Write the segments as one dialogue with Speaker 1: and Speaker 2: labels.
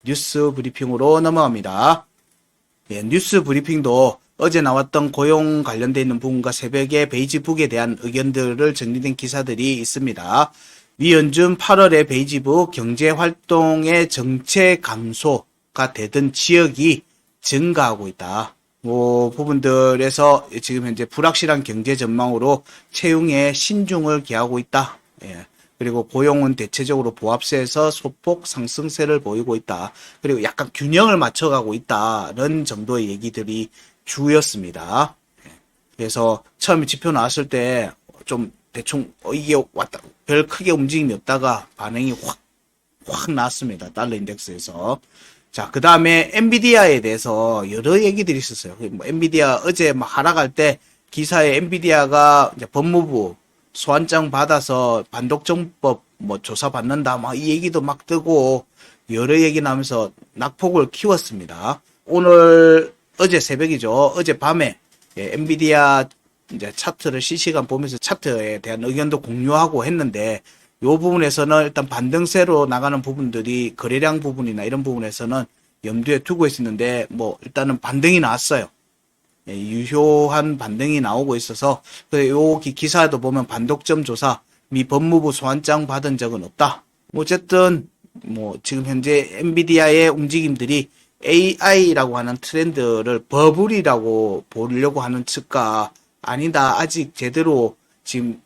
Speaker 1: 뉴스 브리핑으로 넘어갑니다. 예, 뉴스 브리핑도 어제 나왔던 고용 관련돼 있는 부분과 새벽에 베이지북에 대한 의견들을 정리된 기사들이 있습니다. 위연준 8월에 베이지북 경제활동의 정체 감소가 되던 지역이 증가하고 있다. 부분들에서 지금 현재 불확실한 경제 전망으로 채용에 신중을 기하고 있다. 예. 그리고 고용은 대체적으로 보합세에서 소폭 상승세를 보이고 있다. 그리고 약간 균형을 맞춰가고 있다는 정도의 얘기들이 주였습니다. 그래서 처음에 지표 나왔을 때 좀 대충 이게 왔다 별 크게 움직임이 없다가 반응이 확 나왔습니다. 달러 인덱스에서. 자, 그 다음에 엔비디아에 대해서 여러 얘기들이 있었어요. 뭐 엔비디아 어제 막 하락할 때 기사에 엔비디아가 이제 법무부 소환장 받아서 반독점법 뭐 조사 받는다 막 이 얘기도 막 뜨고 여러 얘기 나면서 낙폭을 키웠습니다. 오늘 어제 새벽이죠. 어제 밤에 엔비디아 이제 차트를 실시간 보면서 차트에 대한 의견도 공유하고 했는데 요 부분에서는 일단 반등세로 나가는 부분들이 거래량 부분이나 이런 부분에서는 염두에 두고 있었는데 뭐 일단은 반등이 나왔어요. 유효한 반등이 나오고 있어서 요 기사에도 보면 반독점 조사 미 법무부 소환장 받은 적은 없다. 어쨌든 뭐 지금 현재 엔비디아의 움직임들이 AI라고 하는 트렌드를 버블이라고 보려고 하는 측과 아니다 아직 제대로 지금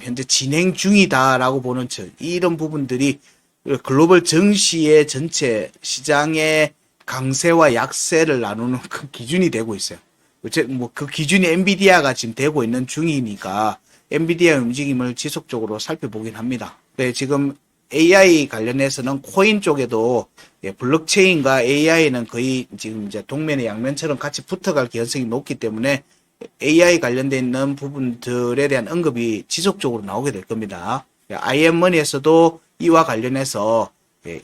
Speaker 1: 현재 진행 중이다라고 보는 측 이런 부분들이 글로벌 증시의 전체 시장의 강세와 약세를 나누는 그 기준이 되고 있어요. 그 기준이 엔비디아가 지금 되고 있는 중이니까 엔비디아의 움직임을 지속적으로 살펴보긴 합니다. 네, 지금 AI 관련해서는 코인 쪽에도 블록체인과 AI는 거의 지금 이제 동면의 양면처럼 같이 붙어갈 개연성이 높기 때문에 AI 관련돼 있는 부분들에 대한 언급이 지속적으로 나오게 될 겁니다. IM머니에서도 이와 관련해서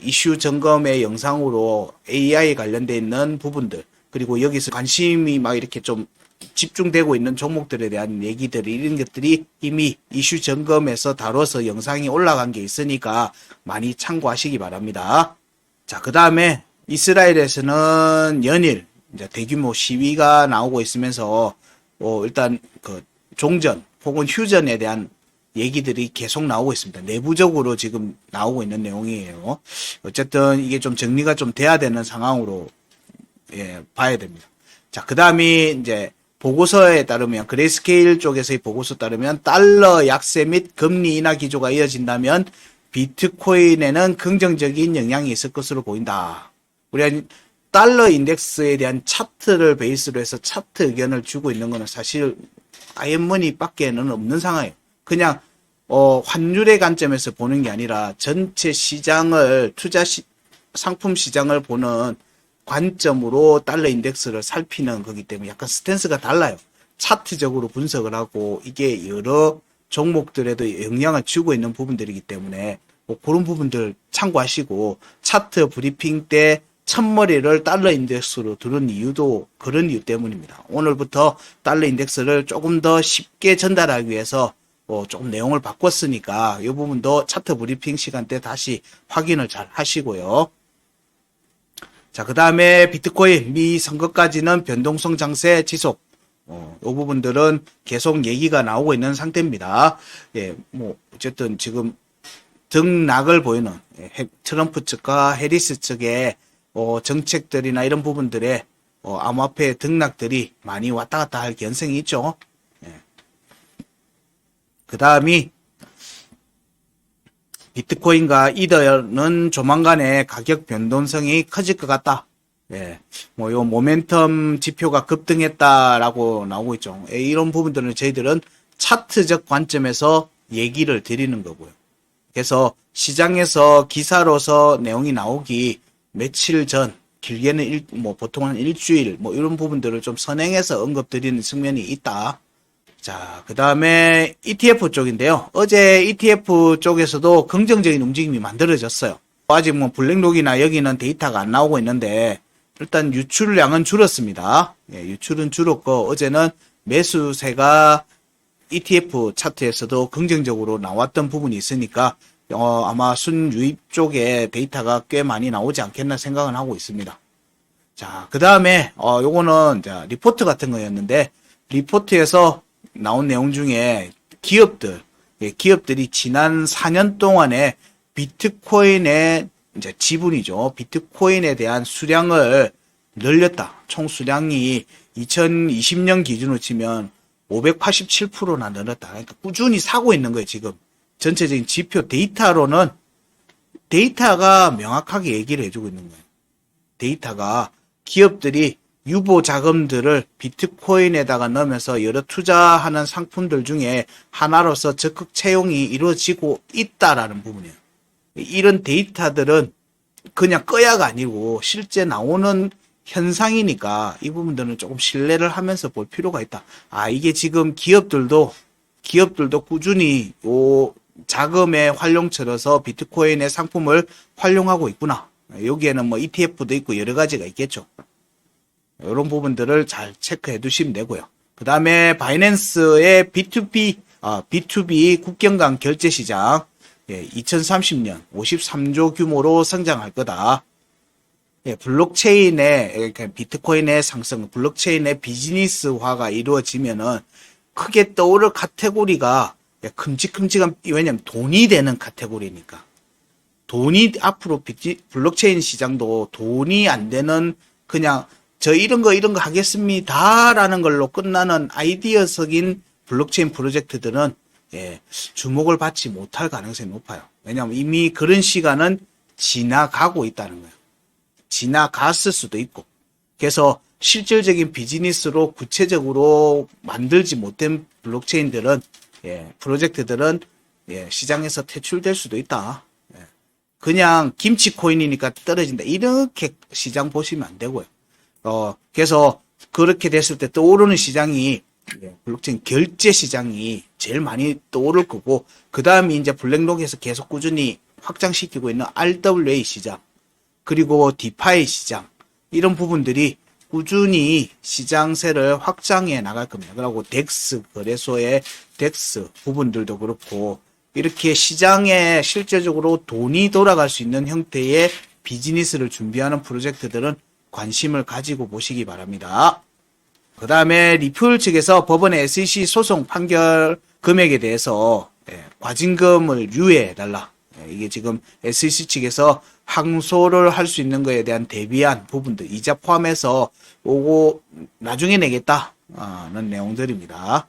Speaker 1: 이슈 점검의 영상으로 AI 관련돼 있는 부분들 그리고 여기서 관심이 막 이렇게 좀 집중되고 있는 종목들에 대한 얘기들이 이런 것들이 이미 이슈 점검에서 다뤄서 영상이 올라간 게 있으니까 많이 참고하시기 바랍니다. 자, 그 다음에 이스라엘에서는 연일 이제 대규모 시위가 나오고 있으면서 일단 그 종전 혹은 휴전에 대한 얘기들이 계속 나오고 있습니다. 내부적으로 지금 나오고 있는 내용이에요. 어쨌든 이게 좀 정리가 좀 돼야 되는 상황으로 봐야 됩니다. 자, 그 다음이 이제 보고서에 따르면 그레이스케일 쪽에서의 보고서 따르면 달러 약세 및 금리 인하 기조가 이어진다면 비트코인에는 긍정적인 영향이 있을 것으로 보인다. 우리가 달러 인덱스에 대한 차트를 베이스로 해서 차트 의견을 주고 있는 것은 사실 아이언머니 밖에는 없는 상황이에요. 그냥 환율의 관점에서 보는 게 아니라 전체 시장을 상품 시장을 보는 관점으로 달러 인덱스를 살피는 거기 때문에 약간 스탠스가 달라요. 차트적으로 분석을 하고 이게 여러 종목들에도 영향을 주고 있는 부분들이기 때문에 그런 부분들 참고하시고 차트 브리핑 때 첫머리를 달러 인덱스로 두는 이유도 그런 이유 때문입니다. 오늘부터 달러 인덱스를 조금 더 쉽게 전달하기 위해서 조금 내용을 바꿨으니까 이 부분도 차트 브리핑 시간 때 다시 확인을 잘 하시고요. 자, 그 다음에 비트코인 미 선거까지는 변동성 장세 지속. 이 부분들은 계속 얘기가 나오고 있는 상태입니다. 어쨌든 지금 등락을 보이는 트럼프 측과 해리스 측의 정책들이나 이런 부분들에 암호화폐 등락들이 많이 왔다 갔다 할 개연성이 있죠. 그 다음이 비트코인과 이더는 조만간에 가격 변동성이 커질 것 같다. 요 모멘텀 지표가 급등했다라고 나오고 있죠. 이런 부분들은 저희들은 차트적 관점에서 얘기를 드리는 거고요. 그래서 시장에서 기사로서 내용이 나오기 며칠 전, 길게는 보통은 일주일, 이런 부분들을 좀 선행해서 언급드리는 측면이 있다. 자, 그 다음에 ETF 쪽인데요. 어제 ETF 쪽에서도 긍정적인 움직임이 만들어졌어요. 아직 블랙록이나 여기는 데이터가 안 나오고 있는데, 일단 유출량은 줄었습니다. 유출은 줄었고, 어제는 매수세가 ETF 차트에서도 긍정적으로 나왔던 부분이 있으니까, 아마 순유입 쪽에 데이터가 꽤 많이 나오지 않겠나 생각은 하고 있습니다. 자, 그 다음에, 요거는, 자, 리포트 같은 거였는데, 리포트에서 나온 내용 중에 기업들이 지난 4년 동안에 비트코인의 이제 지분이죠. 비트코인에 대한 수량을 늘렸다. 총 수량이 2020년 기준으로 치면 587%나 늘었다. 그러니까 꾸준히 사고 있는 거예요, 지금. 전체적인 지표 데이터로는 데이터가 명확하게 얘기를 해주고 있는 거예요. 데이터가 기업들이 유보 자금들을 비트코인에다가 넣으면서 여러 투자하는 상품들 중에 하나로서 적극 채용이 이루어지고 있다라는 부분이에요. 이런 데이터들은 그냥 꺼야가 아니고 실제 나오는 현상이니까 이 부분들은 조금 신뢰를 하면서 볼 필요가 있다. 이게 지금 기업들도 꾸준히 요 자금의 활용처로서 비트코인의 상품을 활용하고 있구나. 여기에는 뭐 ETF도 있고 여러 가지가 있겠죠. 이런 부분들을 잘 체크해 두시면 되고요. 그 다음에 바이낸스의 B2B 국경 간 결제 시장 2030년 53조 규모로 성장할 거다. 블록체인의 비트코인의 상승, 블록체인의 비즈니스화가 이루어지면은 크게 떠오를 카테고리가 큼직큼직한, 왜냐면 돈이 되는 카테고리니까. 돈이 앞으로 블록체인 시장도 돈이 안 되는 그냥 저 이런 거 하겠습니다라는 걸로 끝나는 아이디어적인 블록체인 프로젝트들은 주목을 받지 못할 가능성이 높아요. 왜냐하면 이미 그런 시간은 지나가고 있다는 거예요. 지나갔을 수도 있고. 그래서 실질적인 비즈니스로 구체적으로 만들지 못된 블록체인들은 프로젝트들은 시장에서 퇴출될 수도 있다. 그냥 김치코인이니까 떨어진다. 이렇게 시장 보시면 안 되고요. 그래서 그렇게 됐을 때 떠오르는 시장이 블록체인 결제 시장이 제일 많이 떠오를 거고, 그 다음에 이제 블랙록에서 계속 꾸준히 확장시키고 있는 RWA 시장, 그리고 디파이 시장, 이런 부분들이 꾸준히 시장세를 확장해 나갈 겁니다. 그리고 덱스 거래소의 덱스 부분들도 그렇고, 이렇게 시장에 실제적으로 돈이 돌아갈 수 있는 형태의 비즈니스를 준비하는 프로젝트들은 관심을 가지고 보시기 바랍니다. 그 다음에 리플 측에서 법원의 SEC 소송 판결 금액에 대해서 과징금을 유예해달라. 이게 지금 SEC 측에서 항소를 할 수 있는 것에 대한 대비한 부분들, 이자 포함해서 오고 나중에 내겠다는 내용들입니다.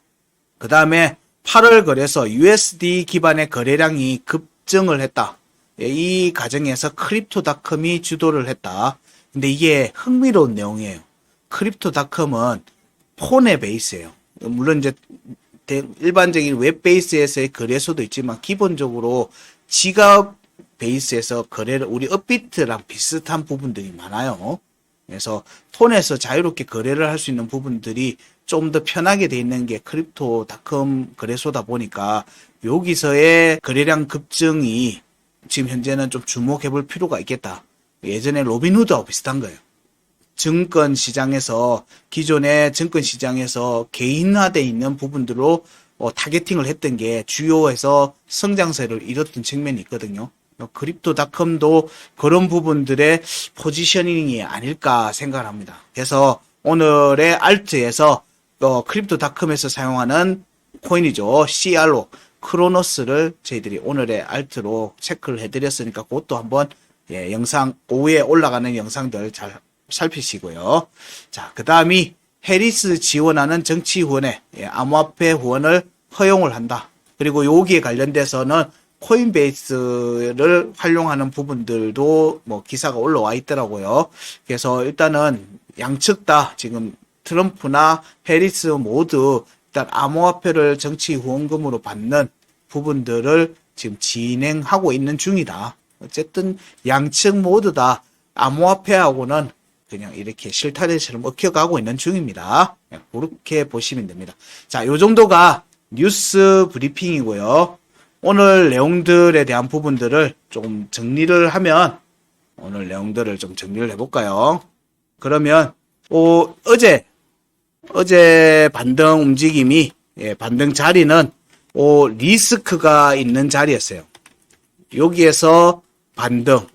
Speaker 1: 그 다음에 8월 거래소 USD 기반의 거래량이 급증을 했다. 이 과정에서 크립토닷컴이 주도를 했다. 근데 이게 흥미로운 내용이에요. 크립토닷컴은 폰의 베이스예요. 물론 이제 일반적인 웹 베이스에서의 거래소도 있지만 기본적으로 지갑 베이스에서 거래를 우리 업비트랑 비슷한 부분들이 많아요. 그래서 폰에서 자유롭게 거래를 할 수 있는 부분들이 좀 더 편하게 돼 있는 게 크립토닷컴 거래소다 보니까 여기서의 거래량 급증이 지금 현재는 좀 주목해 볼 필요가 있겠다. 예전에 로빈후드하고 비슷한 거예요. 증권 시장에서 기존의 증권 시장에서 개인화되어 있는 부분들로 타겟팅을 했던 게 주요해서 성장세를 이뤘던 측면이 있거든요. 크립토닷컴도 그런 부분들의 포지셔닝이 아닐까 생각합니다. 그래서 오늘의 알트에서 크립토닷컴에서 사용하는 코인이죠. CRO 크로노스를 저희들이 오늘의 알트로 체크를 해드렸으니까 그것도 한번 영상 오후에 올라가는 영상들 잘 살피시고요. 자, 그 다음이 해리스 지원하는 정치 후원에 암호화폐 후원을 허용을 한다. 그리고 여기에 관련돼서는 코인베이스를 활용하는 부분들도 뭐 기사가 올라와 있더라고요. 그래서 일단은 양측 다 지금 트럼프나 해리스 모두 일단 암호화폐를 정치 후원금으로 받는 부분들을 지금 진행하고 있는 중이다. 어쨌든 양측 모두 다 암호화폐하고는 그냥 이렇게 실타래처럼 엉켜가고 있는 중입니다. 그렇게 보시면 됩니다. 자, 요 정도가 뉴스 브리핑이고요. 오늘 내용들에 대한 부분들을 좀 정리를 하면 오늘 내용들을 좀 정리를 해볼까요? 그러면 어제 반등 움직임이 반등 자리는 리스크가 있는 자리였어요. 여기에서 반등,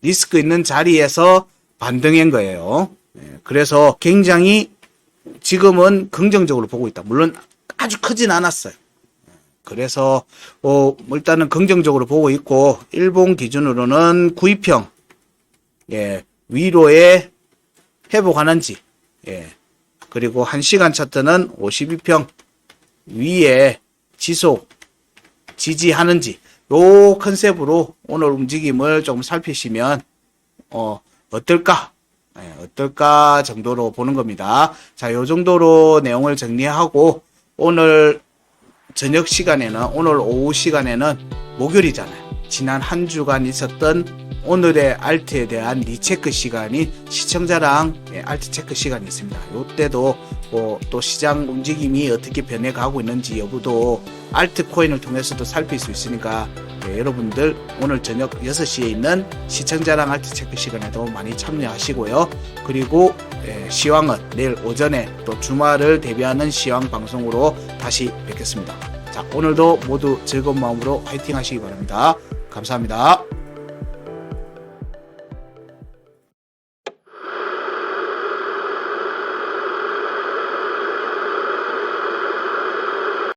Speaker 1: 리스크 있는 자리에서 반등한 거예요. 그래서 굉장히 지금은 긍정적으로 보고 있다. 물론 아주 크진 않았어요. 그래서 일단은 긍정적으로 보고 있고, 일본 기준으로는 구입형 위로에 회복하는지, 그리고 1시간 차트는 52평 위에 지속 지지하는지, 요 컨셉으로 오늘 움직임을 좀 살피시면 어떨까? 어떨까 정도로 보는 겁니다. 자, 요 정도로 내용을 정리하고, 오늘 저녁 시간에는, 오늘 오후 시간에는 목요일이잖아요. 지난 한 주간 있었던 오늘의 알트에 대한 리체크 시간이 시청자랑 알트 체크 시간이 있습니다. 이때도 또 시장 움직임이 어떻게 변해가고 있는지 여부도 알트 코인을 통해서도 살필 수 있으니까 여러분들 오늘 저녁 6시에 있는 시청자랑 알트 체크 시간에도 많이 참여하시고요. 그리고 시황은 내일 오전에 또 주말을 대비하는 시황 방송으로 다시 뵙겠습니다. 자, 오늘도 모두 즐거운 마음으로 화이팅 하시기 바랍니다. 감사합니다.